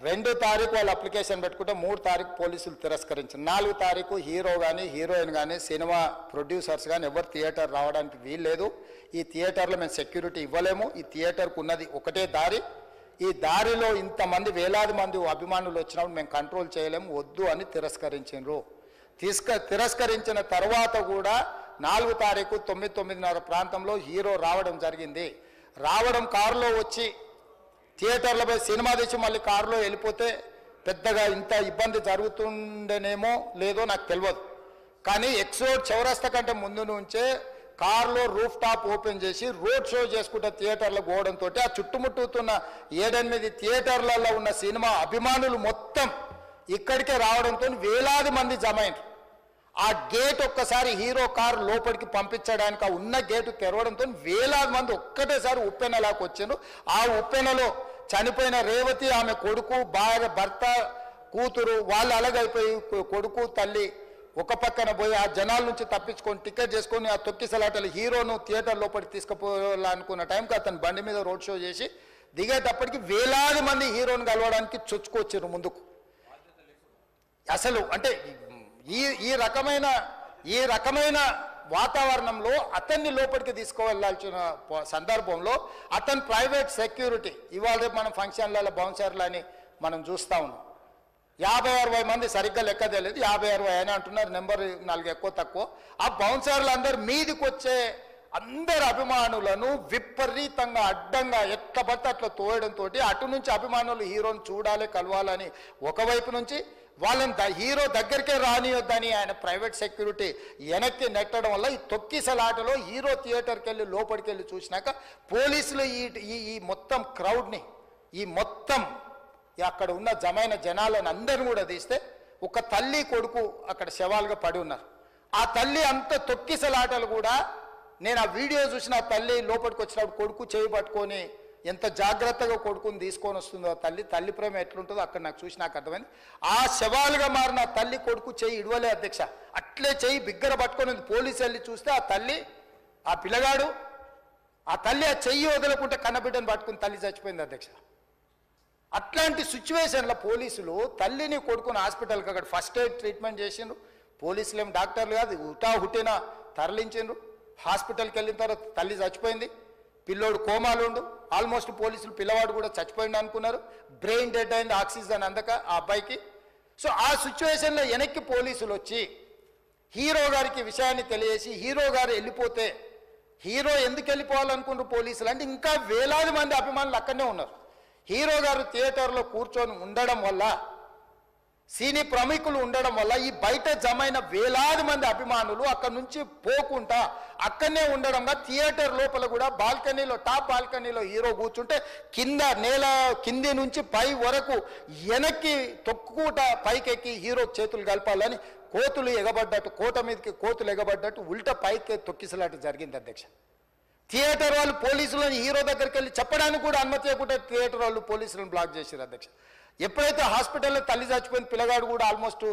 2 తారీఖు వాళ్ళు అప్లికేషన్ పెట్టుకుంటే 3 తారీఖు పోలీసులు తిరస్కరించారు. 4 తారీఖు హీరో కానీ హీరోయిన్ కానీ సినిమా ప్రొడ్యూసర్స్ కానీ ఎవరు థియేటర్ రావడానికి వీల్లేదు. ఈ థియేటర్లో మేము సెక్యూరిటీ ఇవ్వలేము. ఈ థియేటర్కు ఉన్నది ఒకటే దారి. ఈ దారిలో ఇంతమంది వేలాది మంది అభిమానులు వచ్చినప్పుడు మేము కంట్రోల్ చేయలేము, వద్దు అని తిరస్కరించారు. తిరస్కరించిన తర్వాత కూడా 4 తారీఖు 9:30 ప్రాంతంలో హీరో రావడం జరిగింది. రావడం కారులో వచ్చి థియేటర్లో పోయి సినిమా తెచ్చి మళ్ళీ కారులో వెళ్ళిపోతే పెద్దగా ఇంత ఇబ్బంది జరుగుతుండేనేమో లేదో నాకు తెలియదు. కానీ ఎక్స్రోడ్ చౌరస్తా కంటే ముందు నుంచే కారులో రూఫ్ టాప్ ఓపెన్ చేసి రోడ్ షో చేసుకుంటే థియేటర్లో పోవడంతో ఆ చుట్టుముట్టుతున్న 7-8 థియేటర్లలో ఉన్న సినిమా అభిమానులు మొత్తం ఇక్కడికే రావడంతో వేలాది మంది జమ అయినారు. ఆ గేట్ ఒక్కసారి హీరో కారు లోపలికి పంపించడానికి ఆ ఉన్న గేటు తెరవడంతో వేలాది మంది ఒక్కటేసారి ఉప్పెనలాకి వచ్చారు. ఆ ఉప్పెనలో చనిపోయిన రేవతి, ఆమె కొడుకు, భార్య, భర్త, కూతురు వాళ్ళు అలాగైపోయి కొడుకు తల్లి ఒక పక్కన పోయి ఆ జనాల నుంచి తప్పించుకొని టికెట్ చేసుకొని ఆ తొక్కిసలాటలు హీరోను థియేటర్ లోపలికి తీసుకుపోవాలనుకున్న టైంకి అతను బండి మీద రోడ్ షో చేసి దిగేటప్పటికి వేలాది మంది హీరోని కలవడానికి చొచ్చుకొచ్చారు ముందుకు. అసలు అంటే ఈ రకమైన వాతావరణంలో అతన్ని లోపలికి తీసుకువెళ్ళాల్సిన సందర్భంలో అతను ప్రైవేట్ సెక్యూరిటీ ఇవాళ మనం ఫంక్షన్లలో బౌన్సర్లని మనం చూస్తూ ఉన్నాం. 50-60 మంది సరిగ్గా లెక్క తెలియదు, 50-60 అని అంటున్నారు, నెంబర్ 4 ఎక్కువ తక్కువ. ఆ బౌన్సర్లు అందరు మీదికి వచ్చే అందరు అభిమానులను విపరీతంగా అడ్డంగా ఎట్ల పడితే అట్లా తోయడంతో అటు నుంచి అభిమానులు హీరోని చూడాలి, కలవాలని ఒకవైపు నుంచి వాళ్ళని హీరో దగ్గరికే రానియొద్దని ఆయన ప్రైవేట్ సెక్యూరిటీ వెనక్కి నెట్టడం వల్ల ఈ తొక్కిసలాటలో హీరో థియేటర్కి వెళ్ళి లోపలికి వెళ్ళి చూసినాక పోలీసులు ఈ మొత్తం క్రౌడ్ని ఈ మొత్తం అక్కడ ఉన్న జమైన జనాలను అందరిని కూడా తీస్తే ఒక తల్లి కొడుకు అక్కడ శవాలుగా పడి ఉన్నారు. ఆ తల్లి అంత తొక్కిసలాటలు కూడా నేను ఆ వీడియో చూసిన ఆ తల్లి లోపలికి వచ్చినప్పుడు కొడుకు చేయి పట్టుకొని ఎంత జాగ్రత్తగా కొడుకుని తీసుకొని వస్తుందో తల్లి ప్రేమ ఎట్లుంటుందో అక్కడ నాకు చూసి నాకు అర్థమైంది. ఆ శవాలుగా మారిన తల్లి కొడుకు చెయ్యి ఇడవలే అధ్యక్ష, అట్లే చెయ్యి బిగ్గర పట్టుకొని పోలీసు వెళ్ళి చూస్తే ఆ తల్లి ఆ పిల్లగాడు ఆ తల్లి ఆ చెయ్యి వదలకుంటే కన్నబిడ్డను పట్టుకుని తల్లి చచ్చిపోయింది అధ్యక్ష. అట్లాంటి సిచ్యువేషన్లో పోలీసులు తల్లిని కొడుకుని హాస్పిటల్కి అక్కడ ఫస్ట్ ఎయిడ్ ట్రీట్మెంట్ చేసిండ్రు. పోలీసులు ఏం డాక్టర్లు కాదు, హుటాహుటిన తరలించిండ్రు. హాస్పిటల్కి వెళ్ళిన తర్వాత తల్లి చచ్చిపోయింది, పిల్లోడు కోమాలు ఉండు. ఆల్మోస్ట్ పోలీసులు పిల్లవాడు కూడా చచ్చిపోయింది అనుకున్నారు. బ్రెయిన్ డెడ్ అయింది, ఆక్సిజన్ అందక ఆ అబ్బాయికి. సో ఆ సిచ్యువేషన్లో వెనక్కి పోలీసులు వచ్చి హీరో గారికి విషయాన్ని తెలియజేసి హీరో గారు వెళ్ళిపోతే హీరో ఎందుకు వెళ్ళిపోవాలనుకున్నారు పోలీసులు అంటే ఇంకా వేలాది మంది అభిమానులు అక్కడనే ఉన్నారు. హీరో గారు థియేటర్లో కూర్చొని ఉండడం వల్ల సినీ ప్రముఖులు ఉండడం వల్ల ఈ బయట జమైన వేలాది మంది అభిమానులు అక్కడ నుంచి పోకుండా అక్కడనే ఉండడంగా థియేటర్ లోపల కూడా బాల్కనీలో టాప్ బాల్కనీలో హీరో కూర్చుంటే కింద నేల కింది నుంచి పై వరకు వెనక్కి తొక్కుట పైకెక్కి హీరో చేతులు కలపాలని కోతులు ఎగబడ్డట్టు కోట మీదకి కోతులు ఎగబడ్డట్టు ఉల్టా పైకి తొక్కిసలాట జరిగింది అధ్యక్ష. థియేటర్ వాళ్ళు పోలీసులను హీరో దగ్గరికి వెళ్ళి చెప్పడానికి కూడా అనుమతి ఇవ్వకుండా థియేటర్ వాళ్ళు పోలీసులను బ్లాక్ చేశారు అధ్యక్ష. ఎప్పుడైతే హాస్పిటల్లో తల్లి చచ్చిపోయిన పిల్లగాడు కూడా ఆల్మోస్ట్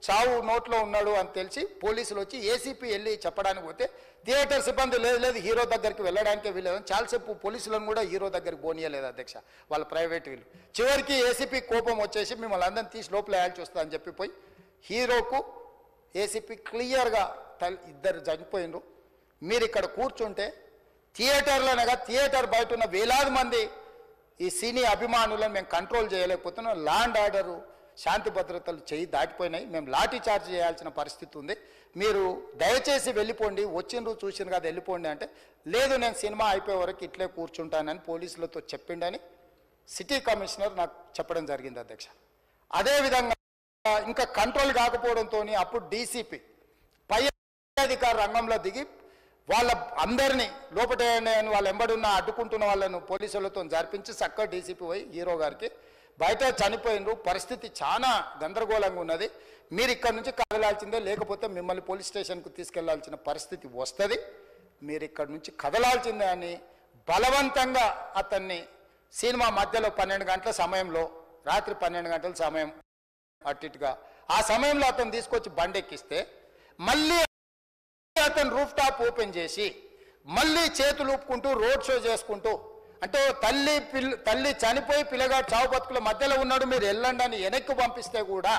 చావు నోట్లో ఉన్నాడు అని తెలిసి పోలీసులు వచ్చి ఏసీపీ వెళ్ళి చెప్పడానికి పోతే థియేటర్ సిబ్బంది లేదు హీరో దగ్గరికి వెళ్ళడానికే వీళ్ళదని చాలాసేపు పోలీసులను కూడా హీరో దగ్గరికి పోనీయలేదు అధ్యక్ష వాళ్ళ ప్రైవేట్ వీళ్ళు. చివరికి ఏసీపీ కోపం వచ్చేసి మిమ్మల్ని అందరిని తీసి లోపల వేయాల్సి వస్తుందని చెప్పిపోయి హీరోకు ఏసీపీ క్లియర్గా ఇద్దరు చనిపోయినరు, మీరు ఇక్కడ కూర్చుంటే థియేటర్లోనగా థియేటర్ బయట ఉన్న వేలాది మంది ఈ సినీ అభిమానులను మేము కంట్రోల్ చేయలేకపోతున్నాం, ల్యాండ్ ఆర్డరు శాంతి భద్రతలు చేయి దాటిపోయినాయి, మేము లాఠీ చార్జ్ చేయాల్సిన పరిస్థితి ఉంది, మీరు దయచేసి వెళ్ళిపోండి, వచ్చిండ్రు చూసిన కదా వెళ్ళిపోండి అంటే లేదు నేను సినిమా అయిపోయే వరకు ఇట్లే కూర్చుంటానని పోలీసులతో చెప్పిండని సిటీ కమిషనర్ నాకు చెప్పడం జరిగింది అధ్యక్ష. అదేవిధంగా ఇంకా కంట్రోల్ కాకపోవడంతో అప్పుడు డీసీపీ పై అధికార రంగంలో దిగి వాళ్ళ అందరినీ లోపల వాళ్ళ ఎంబడున్న అడ్డుకుంటున్న వాళ్ళను పోలీసులతో జరిపించి చక్కగా డీసీపీ పోయి హీరో గారికి బయట చనిపోయినరు, పరిస్థితి చాలా గందరగోళంగా ఉన్నది, మీరు ఇక్కడ నుంచి కదలాల్సిందే లేకపోతే మిమ్మల్ని పోలీస్ స్టేషన్కు తీసుకెళ్లాల్సిన పరిస్థితి వస్తుంది, మీరు ఇక్కడ నుంచి కదలాల్సిందే అని బలవంతంగా అతన్ని సినిమా మధ్యలో 12 గంటల సమయంలో రాత్రి 12 గంటల సమయం అట్టిగా ఆ సమయంలో అతను తీసుకొచ్చి బండి ఎక్కిస్తే మళ్ళీ అతను రూఫ్ టాప్ ఓపెన్ చేసి మళ్ళీ చేతులు ఊపుకుంటూ రోడ్ షో చేసుకుంటూ అంటే తల్లి చనిపోయి పిల్లగాడు చావు బతుకుల మధ్యలో ఉన్నాడు, మీరు వెళ్ళండి అని వెనక్కి పంపిస్తే కూడా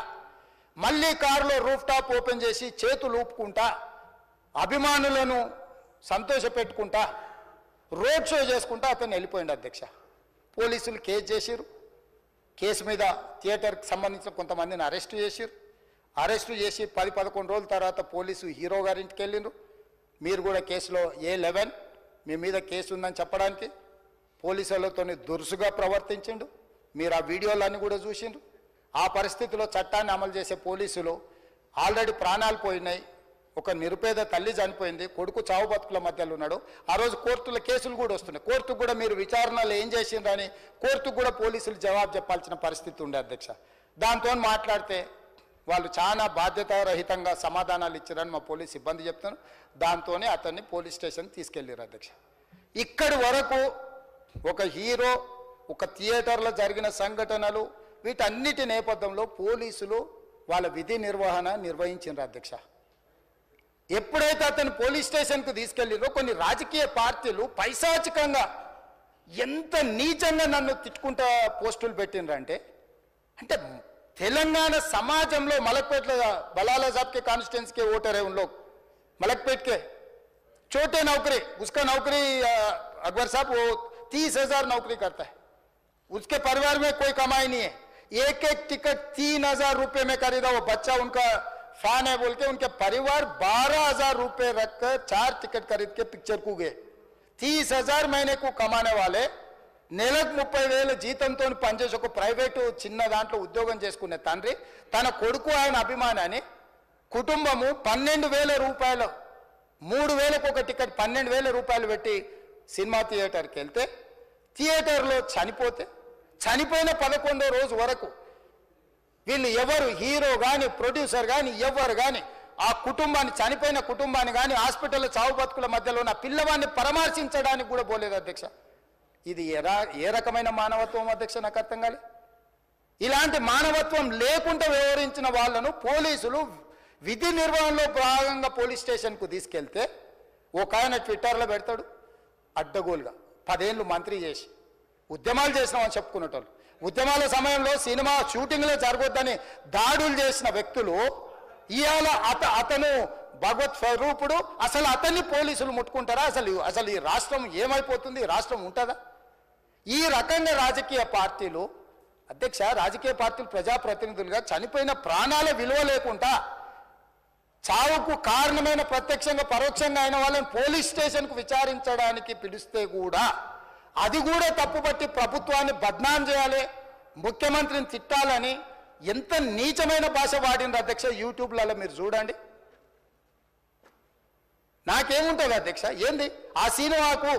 మళ్ళీ కారులో రూఫ్ టాప్ ఓపెన్ చేసి చేతులు ఊపుకుంటా అభిమానులను సంతోషపెట్టుకుంటా రోడ్ షో చేసుకుంటా అతను వెళ్ళిపోయింది అధ్యక్ష. పోలీసులు కేసు చేసిరు, కేసు మీద థియేటర్కి సంబంధించిన కొంతమందిని అరెస్టు చేసిరు. అరెస్టు చేసి 10-11 రోజుల తర్వాత పోలీసు హీరో గారింటికి వెళ్ళిండ్రు. మీరు కూడా కేసులో A11 మీ మీద కేసు ఉందని చెప్పడానికి పోలీసులతో దురుసుగా ప్రవర్తించిండు. మీరు ఆ వీడియోలన్నీ కూడా చూసిండ్రు. ఆ పరిస్థితిలో చట్టాన్ని అమలు చేసే పోలీసులు ఆల్రెడీ ప్రాణాలు పోయినాయి, ఒక నిరుపేద తల్లి చనిపోయింది, కొడుకు చావు బతుకుల మధ్యలో ఉన్నాడు. ఆ రోజు కోర్టులో కేసులు కూడా వస్తున్నాయి. కోర్టుకు కూడా మీరు విచారణలు ఏం చేసిండ్రని కోర్టుకు కూడా పోలీసులు జవాబు చెప్పాల్సిన పరిస్థితి ఉండే అధ్యక్ష. దాంతో మాట్లాడితే వాళ్ళు చాలా బాధ్యతారహితంగా సమాధానాలు ఇచ్చారని మా పోలీస్ సిబ్బంది చెప్తున్నారు. దాంతోనే అతన్ని పోలీస్ స్టేషన్కి తీసుకెళ్ళారు అధ్యక్ష. ఇక్కడి వరకు ఒక హీరో, ఒక థియేటర్లో జరిగిన సంఘటనలు, వీటన్నిటి నేపథ్యంలో పోలీసులు వాళ్ళ విధి నిర్వహణ నిర్వహించారు అధ్యక్ష. ఎప్పుడైతే అతను పోలీస్ స్టేషన్కు తీసుకెళ్ళిరో కొన్ని రాజకీయ పార్టీలు పైశాచికంగా ఎంత నీచంగా నన్ను తిట్టుకుంటా పోస్టులు పెట్టినరంటే, అంటే తెలంగాణ समाजంలో మలక్పేట్ बलाला साहब के कॉन्स्टिट्यूंसी के वोटर है, उन लोग मलकपेट के छोटे नौकरी, उसका नौकरी अकबर साहब वो 30,000 नौकरी करता है, उसके परिवार में कोई कमाई नहीं है, एक टिकट 3,000 रुपए में खरीदा, वो बच्चा उनका फैन है बोल के उनके परिवार 12,000 रुपए रखकर 4 टिकट खरीद के पिक्चर को गए. 30,000 महीने को कमाने वाले నెలకు 30,000 జీతంతో పనిచేసి ఒక ప్రైవేటు చిన్న దాంట్లో ఉద్యోగం చేసుకునే తండ్రి తన కొడుకు ఆయన అభిమానాన్ని కుటుంబము 12,000 రూపాయలు 3,000కు ఒక టికెట్ 12,000 రూపాయలు పెట్టి సినిమా థియేటర్కి వెళ్తే థియేటర్లో చనిపోయిన 11వ రోజు వరకు వీళ్ళు ఎవరు హీరో కానీ ప్రొడ్యూసర్ కానీ ఎవరు కానీ ఆ కుటుంబాన్ని చనిపోయిన కుటుంబాన్ని కానీ హాస్పిటల్లో చావు బతుకుల మధ్యలో ఉన్న పిల్లవాడిని పరామర్శించడానికి కూడా పోలేదు అధ్యక్ష. ఇది ఏ రకమైన మానవత్వం అధ్యక్ష నాకు అర్థం కాలే. ఇలాంటి మానవత్వం లేకుండా వ్యవహరించిన వాళ్ళను పోలీసులు విధి నిర్వహణలో భాగంగా పోలీస్ స్టేషన్కు తీసుకెళ్తే ఒక ఆయన ట్విట్టర్లో పెడతాడు అడ్డగోలుగా 10 ఏళ్ళు మంత్రి చేసి ఉద్యమాలు చేసినామని చెప్పుకునేటోళ్ళు, ఉద్యమాల సమయంలో సినిమా షూటింగ్లో జరగొద్దని దాడులు చేసిన వ్యక్తులు ఇవాళ అతను భగవత్ స్వరూపుడు, అసలు అతన్ని పోలీసులు ముట్టుకుంటారా? అసలు ఈ రాష్ట్రం ఏమైపోతుంది? ఈ రాష్ట్రం ఉంటుందా? ఈ రకంగా రాజకీయ పార్టీలు అధ్యక్ష, రాజకీయ పార్టీలు ప్రజాప్రతినిధులుగా చనిపోయిన ప్రాణాల విలువ లేకుండా చావుకు కారణమైన ప్రత్యక్షంగా పరోక్షంగా అయిన వాళ్ళని పోలీస్ స్టేషన్కు విచారించడానికి పిలిస్తే కూడా అది కూడా తప్పుపట్టి ప్రభుత్వాన్ని బద్నాం చేయాలి, ముఖ్యమంత్రిని తిట్టాలని ఎంత నీచమైన భాష వాడిండ్రు అధ్యక్ష. యూట్యూబ్లలో మీరు చూడండి. నాకేముంటుంది అధ్యక్ష, ఏంది ఆ సినిమాకు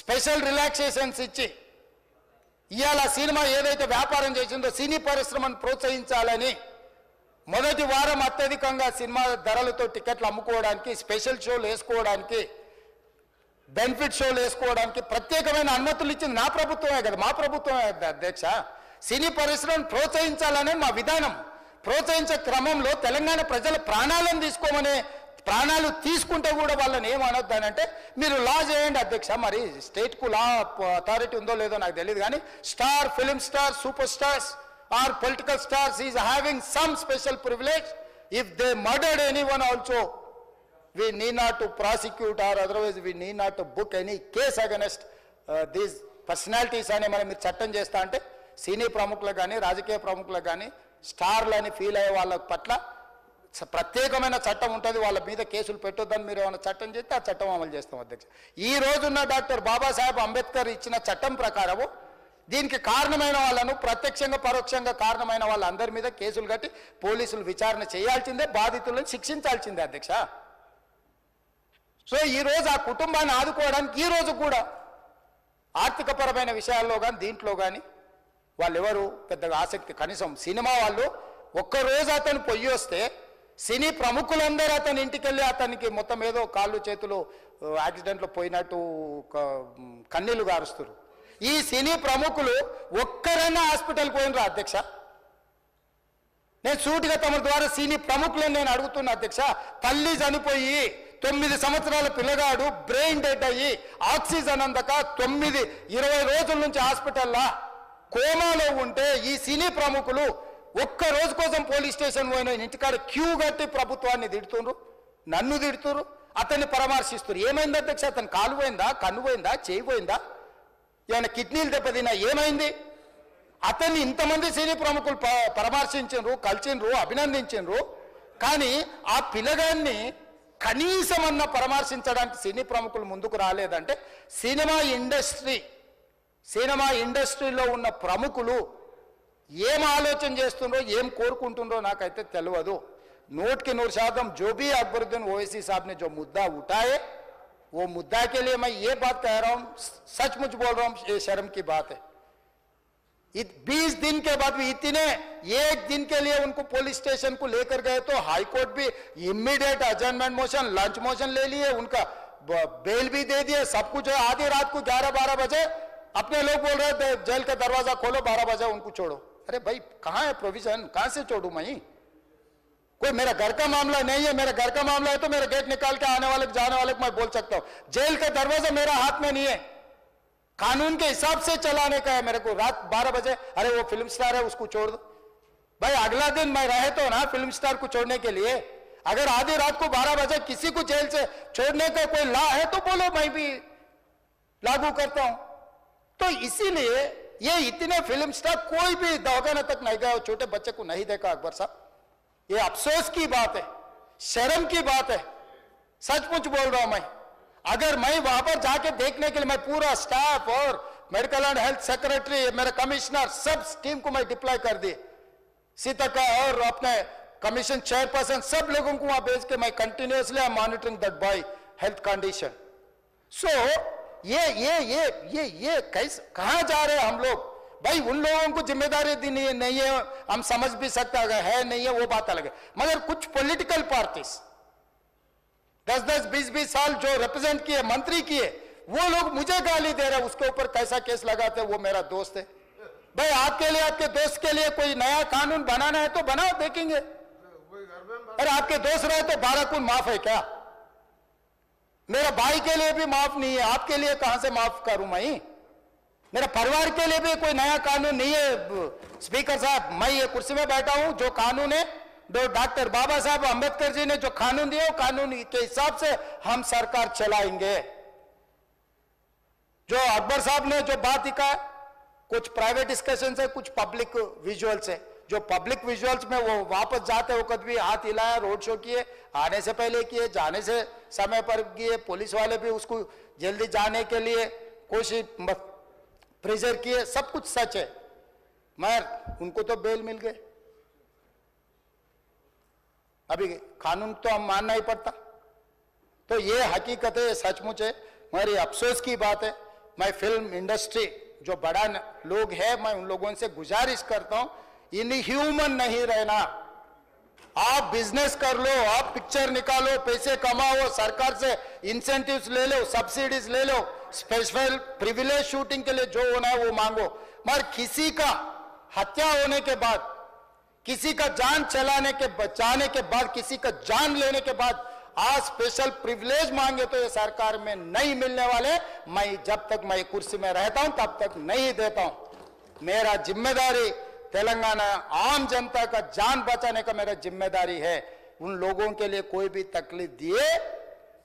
స్పెషల్ రిలాక్సేషన్స్ ఇచ్చి ఇవాళ సినిమా ఏదైతే వ్యాపారం చేసిందో సినీ పరిశ్రమను ప్రోత్సహించాలని మొదటి వారం అత్యధికంగా సినిమా ధరలతో టికెట్లు అమ్ముకోవడానికి, స్పెషల్ షోలు వేసుకోవడానికి, బెనిఫిట్ షోలు వేసుకోవడానికి ప్రత్యేకమైన అనుమతులు ఇచ్చింది నా ప్రభుత్వమే కదా, మా ప్రభుత్వమే అధ్యక్ష. సినీ పరిశ్రమను ప్రోత్సహించాలనే మా విధానం. ప్రోత్సహించే క్రమంలో తెలంగాణ ప్రజల ప్రాణాలను తీసుకోమనే, ప్రాణాలు తీసుకుంటే కూడా వాళ్ళని ఏమనొద్దానంటే మీరు లా చేయండి అధ్యక్ష. మరి స్టేట్కు లా అథారిటీ ఉందో లేదో నాకు తెలియదు, కానీ star, film star, super stars or political stars is having some special privilege. If they murdered anyone also we need not to prosecute or otherwise we need not to book any case against these personalities అని మనం మీరు చట్టం చేస్తా అంటే సినీ ప్రముఖులకు కానీ రాజకీయ ప్రముఖులకు కానీ స్టార్లని ఫీల్ అయ్యే వాళ్ళ పట్ల ప్రత్యేకమైన చట్టం ఉంటుంది, వాళ్ళ మీద కేసులు పెట్టొద్దని మీరు ఏమైనా చట్టం చేస్తే ఆ చట్టం అమలు చేస్తాం అధ్యక్ష. ఈ రోజున్న డాక్టర్ బాబాసాహెబ్ అంబేద్కర్ ఇచ్చిన చట్టం ప్రకారము దీనికి కారణమైన వాళ్ళను ప్రత్యక్షంగా పరోక్షంగా కారణమైన వాళ్ళందరి మీద కేసులు కట్టి పోలీసులు విచారణ చేయాల్సిందే, బాధితులను శిక్షించాల్సిందే అధ్యక్ష. సో ఈరోజు ఆ కుటుంబాన్ని ఆదుకోవడానికి ఈరోజు కూడా ఆర్థికపరమైన విషయాల్లో కానీ దీంట్లో కానీ వాళ్ళు ఎవరు పెద్దగా ఆసక్తి, కనీసం సినిమా వాళ్ళు ఒక్కరోజు అతను పొయ్యి వస్తే సినీ ప్రముఖులందరూ అతని ఇంటికి వెళ్ళి అతనికి మొత్తం ఏదో కాళ్ళు చేతులు యాక్సిడెంట్లో పోయినట్టు కన్నీళ్లు గారుస్తారు. ఈ సినీ ప్రముఖులు ఒక్కరైనా హాస్పిటల్కి పోయినరా అధ్యక్ష? నేను సూటిగా తమ ద్వారా సినీ ప్రముఖులను నేను అడుగుతున్నా అధ్యక్ష. తల్లి చనిపోయి 9 సంవత్సరాల పిల్లగాడు బ్రెయిన్ డెడ్ అయ్యి ఆక్సిజన్ అందక 20 రోజుల నుంచి హాస్పిటల్లో కోమాలో ఉంటే ఈ సినీ ప్రముఖులు ఒక్క రోజు కోసం పోలీస్ స్టేషన్ పోయిన ఇంటికాడ క్యూ కట్టి ప్రభుత్వాన్ని తిడుతున్నారు, నన్ను తిడుతున్నారు, అతన్ని పరామర్శిస్తున్నారు. ఏమైంది అధ్యక్ష? అతను కాలు పోయిందా, కన్ను పోయిందా, చేయి పోయిందా, ఏమైనా కిడ్నీలు దెబ్బతిన్నా, ఏమైంది? అతన్ని ఇంతమంది సినీ ప్రముఖులు పరామర్శించారు, కలిసిండ్రు, అభినందించారు. కానీ ఆ పిల్లగాన్ని కనీసమన్నా పరామర్శించడానికి సినీ ప్రముఖులు ముందుకు రాలేదంటే సినిమా ఇండస్ట్రీలో ఉన్న ప్రముఖులు ఏం ఆలోచన చేస్తుండ్రో, ఏం కోరుకుంటుండ్రో నాకైతే తెలియదు. 100% जो भी अकबरुद्दीन ओवैसी साहब ने जो मुद्दा उठाए, वो मुद्दा के लिए मैं ये बात कह रहा हूं, सचमुच बोल रहा हूं, ये शर्म की बात है. 20 दिन के बाद भी इतने 1 दिन के लिए उनको पुलिस स्टेशन को लेकर गए तो हाईकोर्ट भी इमीडिएट अजर्नमेंट मोशन, लंच मोशन ले लिए, उनका बेल भी दे दिए, सब कुछ है. आधी रात को 11-12 बजे अपने लोग बोल रहे थे जेल का दरवाजा खोलो, 12 बजे उनको छोड़ो. अरे भाई कहां है प्रोविजन? कहां से छोड़ू मैं? कोई मेरा घर का मामला नहीं है. मेरा घर का मामला है तो मेरा गेट निकाल के आने वाले जाने वाले को मैं बोल सकता हूं. जेल का दरवाजा मेरा हाथ में नहीं है, कानून के हिसाब से चलाने का है मेरे को. रात 12 बजे अरे वो फिल्म स्टार है उसको छोड़ दो. भाई अगला दिन मैं रहे तो ना फिल्म स्टार को छोड़ने के लिए. अगर आधी रात को 12 बजे किसी को जेल से छोड़ने का कोई लॉ है तो बोलो, मैं भी लागू करता हूं. तो इसीलिए ये इतने फिल्म स्टार कोई भी दवाखाना तक नहीं गया, छोटे बच्चे को नहीं देखा अकबर साहब. ये अफसोस की बात है, शर्म की बात है. सचमुच बोल रहा हूं मैं. अगर मैं वहां पर जाके देखने के लिए मैं पूरा स्टाफ और मेडिकल एंड हेल्थ सेक्रेटरी, मेरा कमिश्नर, सब टीम को मैं डिप्लॉय कर दिए. सीता और अपने कमीशन चेयरपर्सन सब लोगों को वहां भेज के मैं continuously I am monitoring that boy health condition. So ये कैसे कहां जा रहे हैं हम लोग? भाई उन लोगों को जिम्मेदारी दी नहीं है, हम समझ भी सकते है नहीं है वो बात अलग है. मगर कुछ पॉलिटिकल पार्टीज 10-10, 20-20 साल जो रिप्रेजेंट किए, मंत्री किए, वो लोग मुझे गाली दे रहे हैं. उसके ऊपर कैसा केस लगाते हैं? वो मेरा दोस्त है. भाई आपके लिए, आपके दोस्त के लिए कोई नया कानून बनाना है तो बनाओ, देखेंगे. अरे आपके दोस्त रहे तो 12 खून माफ है क्या? मेरा भाई के लिए भी माफ नहीं है, आपके लिए कहां से माफ करूं मैं? मेरा परिवार के लिए भी कोई नया कानून नहीं है. स्पीकर साहब, मैं ये कुर्सी में बैठा हूं, जो कानून है डॉक्टर बाबा साहब अंबेडकर जी ने जो कानून दिया, कानून के हिसाब से हम सरकार चलाएंगे. जो अकबर साहब ने जो बात लिखा, कुछ प्राइवेट डिस्कशन है, कुछ पब्लिक विजुअल्स है. जो पब्लिक विजुअल्स में वो वापस जाते वक्त भी हाथ हिलाया, रोड शो किए, आने से पहले किए, जाने से समय पर किए, पुलिस वाले भी उसको जल्दी जाने के लिए कोशिश प्रेशर किए, सब कुछ सच है. मगर उनको तो बेल मिल गए. अभी कानून तो हम मानना ही पड़ता. तो ये हकीकत है, ये सचमुच है, मगर ये अफसोस की बात है. मैं फिल्म इंडस्ट्री जो बड़ा लोग है, मैं उन लोगों से गुजारिश करता हूं, इनह्यूमन नहीं रहना. आप बिजनेस कर लो, आप पिक्चर निकालो, पैसे कमाओ, सरकार से इंसेंटिव्स ले लो, सब्सिडीज ले लो, स्पेशल प्रिविलेज शूटिंग के लिए जो होना है वो मांगो. मगर किसी का हत्या होने के बाद, किसी का जान बचाने के बाद, किसी का जान लेने के बाद आज स्पेशल प्रिविलेज मांगे तो ये सरकार में नहीं मिलने वाले. मैं जब तक मैं कुर्सी में रहता हूं तब तक नहीं देता हूं. मेरा जिम्मेदारी तेलंगाना आम जनता का जान बचाने का मेरा जिम्मेदारी है. उन लोगों के लिए कोई भी तकलीफ दिए